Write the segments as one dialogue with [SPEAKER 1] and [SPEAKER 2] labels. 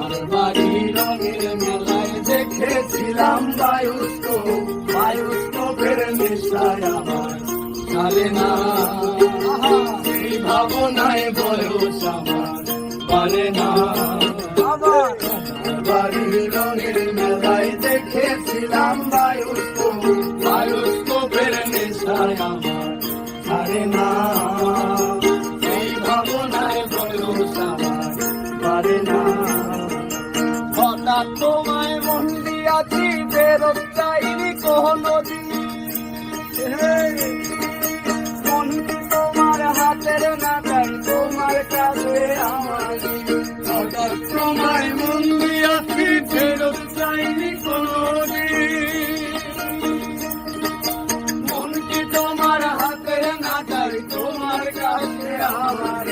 [SPEAKER 1] তোমার বাড়ি রঙের মেলায় দেখেছিলাম বায়ুস্কোপের নেশায় আমার ছাড়ে না, সেই ভাবনায় বয়স আমার পারে না। তোমার বাড়ি রঙের মেলায় দেখেছিলাম বায়ুস্কোপের নেশায় আমার ছাড়ে না, সেই ভাবনায় বয়স আমার পারে না। হঠাৎ তোমায় মন দিয়াছি ফেরত চাইনি কোনদিন, মন কি তোমার হাতের না যাই তোমার কাছে আমার। হঠাৎ তোমায় মন দিয়াছি ফেরত চাইনি কোনদিন, মন কি তোমার হাতের না যাই তোমার কাছে আমার।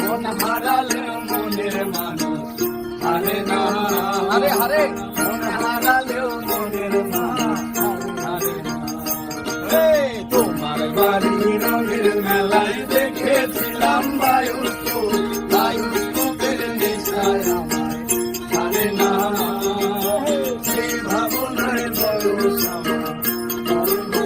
[SPEAKER 1] মন হারালে মনের মানুষ হারে না, হারে হারে মন হারালেও মনের মানুষ হারে না। তোমার বাড়ি রঙের মেলায় দেখেছিলাম বায়ুস্কোপের নেশায় আমার ছাড়ে না, সেই ভাবনায় বয়স আমার পারে না।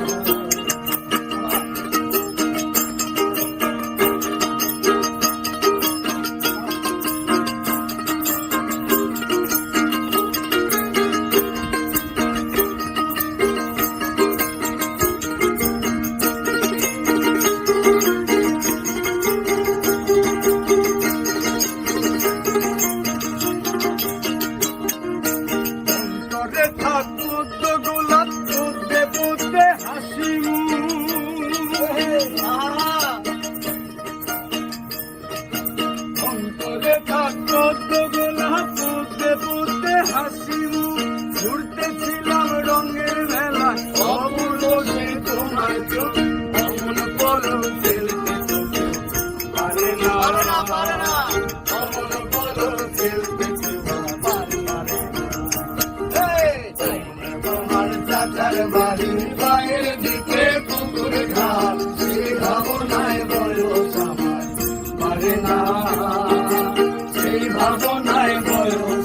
[SPEAKER 1] অন্তরে থাকতো গোলাপ পুঁতে পুঁতে হাসি, ঘুরতেছিলাম রঙের মেলা অমূল্য সে তোমার চোখ, অমন বলো ফেলতে পারে না, অমন বলো ফেলতে পারে না। তোমার চাচার বাড়ির বাইরের দিকে পুকুর ঘাট, সেই ভাবনায় বয়স আমার পারে না, সেই ভাবনায় বয়স